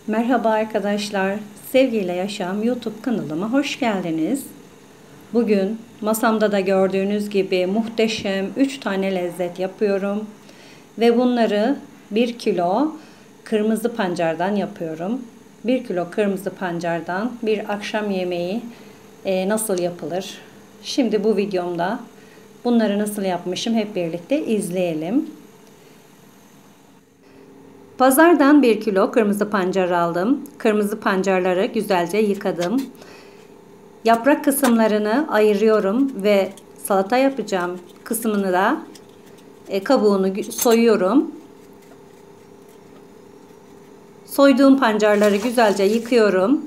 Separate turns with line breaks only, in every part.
Merhaba arkadaşlar, Sevgiyle Yaşam YouTube kanalıma hoş geldiniz. Bugün masamda da gördüğünüz gibi muhteşem 3 tane lezzet yapıyorum. Ve bunları 1 kilo kırmızı pancardan yapıyorum. 1 kilo kırmızı pancardan bir akşam yemeği nasıl yapılır? Şimdi bu videomda bunları nasıl yapmışım hep birlikte izleyelim. Pazardan 1 kilo kırmızı pancar aldım. Kırmızı pancarları güzelce yıkadım. Yaprak kısımlarını ayırıyorum ve salata yapacağım kısmını da kabuğunu soyuyorum. Soyduğum pancarları güzelce yıkıyorum.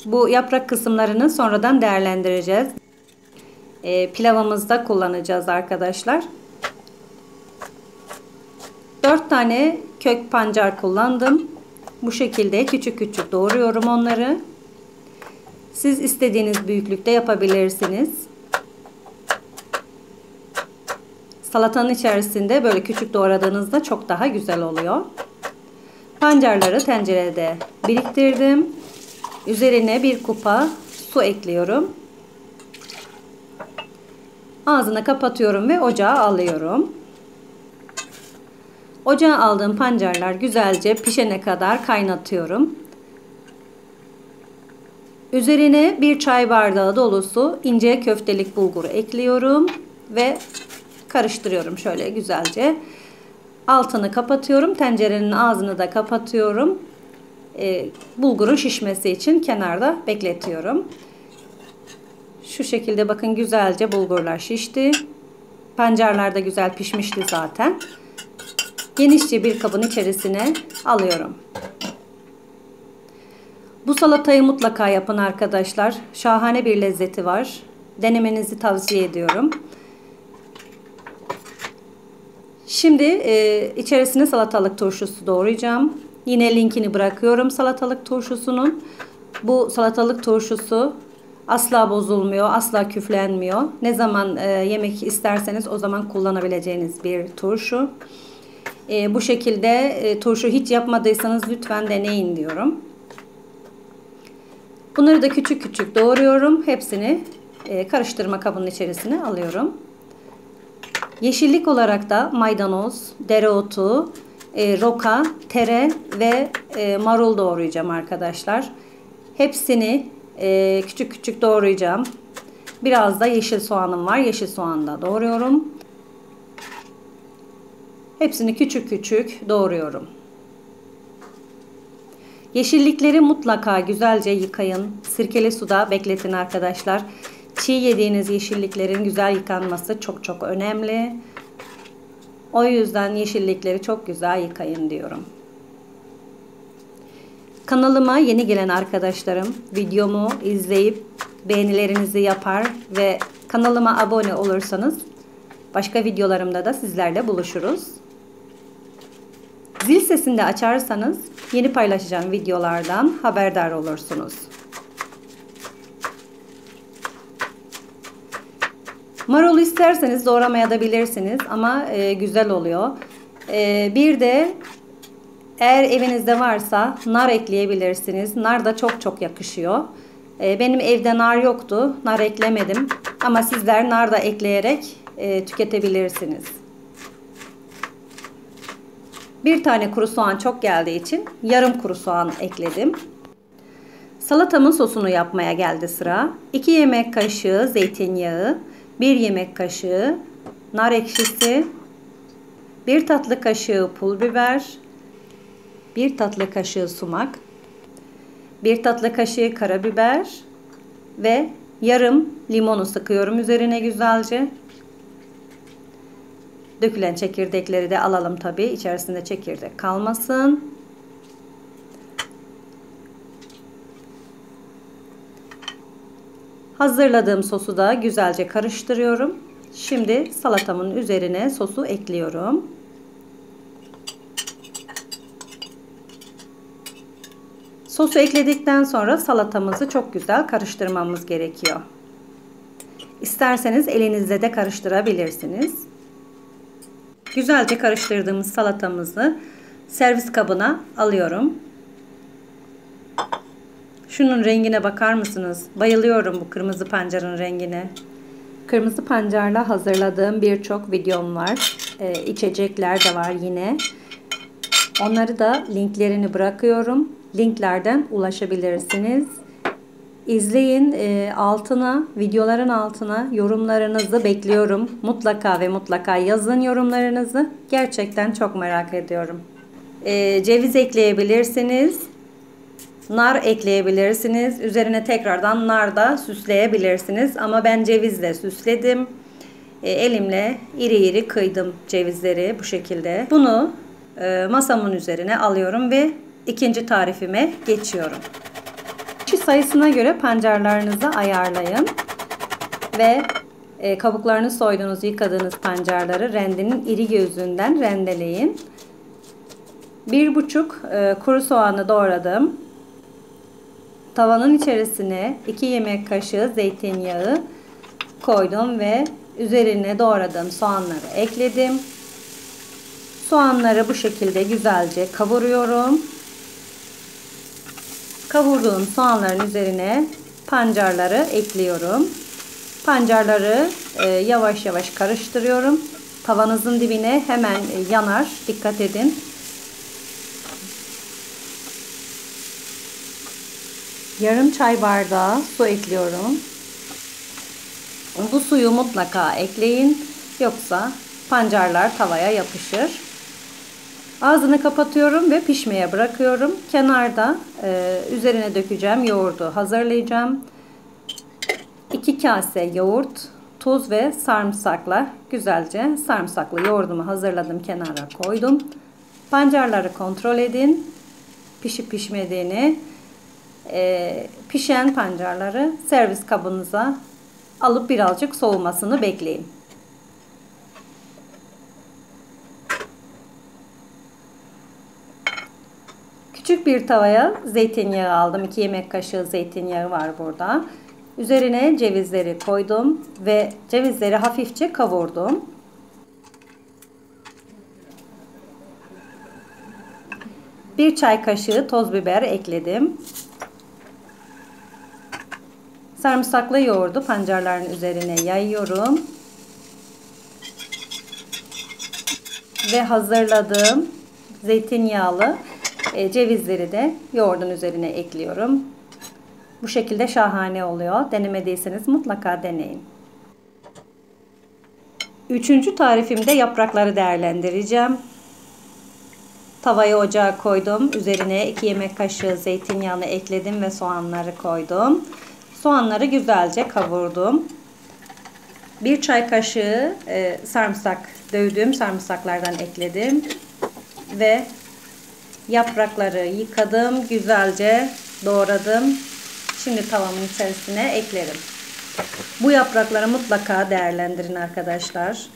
Bu yaprak kısımlarını sonradan değerlendireceğiz. Pilavımızda kullanacağız arkadaşlar. 4 tane kök pancar kullandım. Bu şekilde küçük küçük doğruyorum onları. Siz istediğiniz büyüklükte yapabilirsiniz. Salatanın içerisinde böyle küçük doğradığınızda çok daha güzel oluyor. Pancarları tencerede biriktirdim. Üzerine bir kupa su ekliyorum. Ağzını kapatıyorum ve ocağa alıyorum. Ocağa aldığım pancarlar güzelce pişene kadar kaynatıyorum. Üzerine bir çay bardağı dolusu ince köftelik bulgur ekliyorum ve karıştırıyorum şöyle güzelce. Altını kapatıyorum. Tencerenin ağzını da kapatıyorum. Bulgurun şişmesi için kenarda bekletiyorum. Şu şekilde bakın güzelce bulgurlar şişti. Pancarlar da güzel pişmişti zaten. Genişçe bir kabın içerisine alıyorum. Bu salatayı mutlaka yapın arkadaşlar. Şahane bir lezzeti var. Denemenizi tavsiye ediyorum. Şimdi içerisine salatalık turşusu doğrayacağım. Yine linkini bırakıyorum salatalık turşusunun. Bu salatalık turşusu asla bozulmuyor, asla küflenmiyor. Ne zaman yemek isterseniz o zaman kullanabileceğiniz bir turşu. Bu şekilde turşu hiç yapmadıysanız lütfen deneyin diyorum. Bunları da küçük küçük doğruyorum. Hepsini karıştırma kabının içerisine alıyorum. Yeşillik olarak da maydanoz, dereotu, roka, tere ve marul doğrayacağım arkadaşlar. Hepsini küçük küçük doğrayacağım. Biraz da yeşil soğanım var. Yeşil soğan da doğruyorum. Hepsini küçük küçük doğruyorum. Yeşillikleri mutlaka güzelce yıkayın. Sirkeli suda bekletin arkadaşlar. Çiğ yediğiniz yeşilliklerin güzel yıkanması çok çok önemli. O yüzden yeşillikleri çok güzel yıkayın diyorum. Kanalıma yeni gelen arkadaşlarım videomu izleyip beğenilerinizi yapar ve kanalıma abone olursanız başka videolarımda da sizlerle buluşuruz. Zil sesini de açarsanız yeni paylaşacağım videolardan haberdar olursunuz. Marulu isterseniz doğramayabilirsiniz ama güzel oluyor. Bir de eğer evinizde varsa nar ekleyebilirsiniz. Nar da çok çok yakışıyor. Benim evde nar yoktu. Nar eklemedim. Ama sizler nar da ekleyerek tüketebilirsiniz. Bir tane kuru soğan çok geldiği için yarım kuru soğan ekledim. Salatamın sosunu yapmaya geldi sıra. 2 yemek kaşığı zeytinyağı, 1 yemek kaşığı nar ekşisi, 1 tatlı kaşığı pul biber, 1 tatlı kaşığı sumak, 1 tatlı kaşığı karabiber ve yarım limonu sıkıyorum üzerine güzelce. Dökülen çekirdekleri de alalım tabii. İçerisinde çekirdek kalmasın. Hazırladığım sosu da güzelce karıştırıyorum. Şimdi salatamın üzerine sosu ekliyorum. Sosu ekledikten sonra salatamızı çok güzel karıştırmamız gerekiyor. İsterseniz elinizle de karıştırabilirsiniz. Güzelce karıştırdığımız salatamızı servis kabına alıyorum. Şunun rengine bakar mısınız? Bayılıyorum bu kırmızı pancarın rengine. Kırmızı pancarla hazırladığım birçok videom var. İçecekler de var yine. Onları da linklerini bırakıyorum. Linklerden ulaşabilirsiniz. İzleyin. Videoların altına yorumlarınızı bekliyorum. Mutlaka ve mutlaka yazın yorumlarınızı. Gerçekten çok merak ediyorum. Ceviz ekleyebilirsiniz. Nar ekleyebilirsiniz. Üzerine tekrardan nar da süsleyebilirsiniz. Ama ben cevizle süsledim. Elimle iri iri kıydım cevizleri bu şekilde. Bunu masamın üzerine alıyorum ve ikinci tarifime geçiyorum. Kişi sayısına göre pancarlarınızı ayarlayın. Ve kabuklarını soyduğunuz, yıkadığınız pancarları rendenin iri gözünden rendeleyin. 1,5 kuru soğanı doğradım. Tavanın içerisine 2 yemek kaşığı zeytinyağı koydum ve üzerine doğradığım soğanları ekledim. Soğanları bu şekilde güzelce kavuruyorum. Kavurduğum soğanların üzerine pancarları ekliyorum. Pancarları yavaş yavaş karıştırıyorum. Tavanızın dibine hemen yanar. Dikkat edin. Yarım çay bardağı su ekliyorum. Bu suyu mutlaka ekleyin. Yoksa pancarlar tavaya yapışır. Ağzını kapatıyorum ve pişmeye bırakıyorum. Kenarda üzerine dökeceğim yoğurdu hazırlayacağım. 2 kase yoğurt, tuz ve sarımsakla güzelce sarımsaklı yoğurdumu hazırladım. Kenara koydum. Pancarları kontrol edin. Pişip pişmediğini. Pişen pancarları servis kabınıza alıp birazcık soğumasını bekleyin. Küçük bir tavaya zeytinyağı aldım. 2 yemek kaşığı zeytinyağı var burada. Üzerine cevizleri koydum ve cevizleri hafifçe kavurdum. Bir çay kaşığı toz biber ekledim. Sarımsaklı yoğurdu pancarların üzerine yayıyorum. Ve hazırladığım zeytinyağlı cevizleri de yoğurdun üzerine ekliyorum. Bu şekilde şahane oluyor. Denemediyseniz mutlaka deneyin. Üçüncü tarifimde yaprakları değerlendireceğim. Tavayı ocağa koydum. Üzerine 2 yemek kaşığı zeytinyağını ekledim ve soğanları koydum. Soğanları güzelce kavurdum. 1 çay kaşığı sarımsak, dövdüğüm sarımsaklardan ekledim. Ve yaprakları yıkadım. Güzelce doğradım. Şimdi tavamın içerisine eklerim. Bu yaprakları mutlaka değerlendirin arkadaşlar.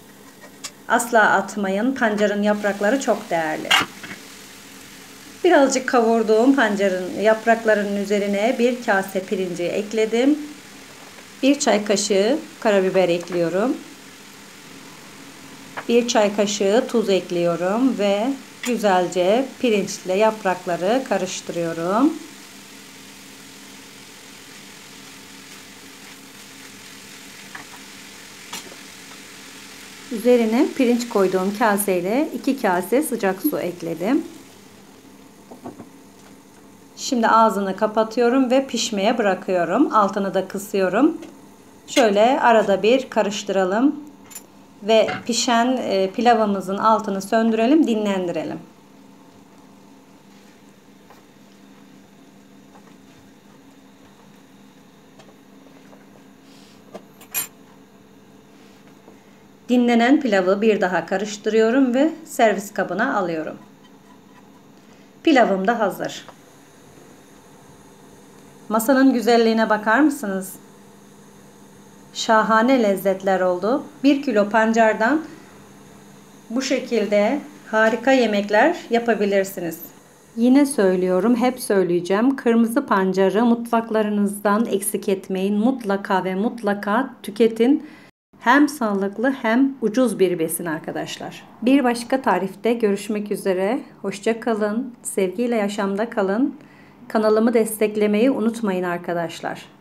Asla atmayın. Pancarın yaprakları çok değerli. Birazcık kavurduğum pancarın yapraklarının üzerine 1 kase pirinci ekledim. 1 çay kaşığı karabiber ekliyorum. 1 çay kaşığı tuz ekliyorum ve güzelce pirinçle yaprakları karıştırıyorum. Üzerine pirinç koyduğum kaseyle 2 kase sıcak su ekledim. Şimdi ağzını kapatıyorum ve pişmeye bırakıyorum. Altını da kısıyorum. Şöyle arada bir karıştıralım. Ve pişen pilavımızın altını söndürelim, dinlendirelim. Dinlenen pilavı bir daha karıştırıyorum ve servis kabına alıyorum. Pilavım da hazır. Masanın güzelliğine bakar mısınız? Şahane lezzetler oldu. 1 kilo pancardan bu şekilde harika yemekler yapabilirsiniz. Yine söylüyorum, hep söyleyeceğim. Kırmızı pancarı mutfaklarınızdan eksik etmeyin. Mutlaka ve mutlaka tüketin. Hem sağlıklı hem ucuz bir besin arkadaşlar. Bir başka tarifte görüşmek üzere. Hoşça kalın. Sevgiyle yaşamda kalın. Kanalımı desteklemeyi unutmayın arkadaşlar.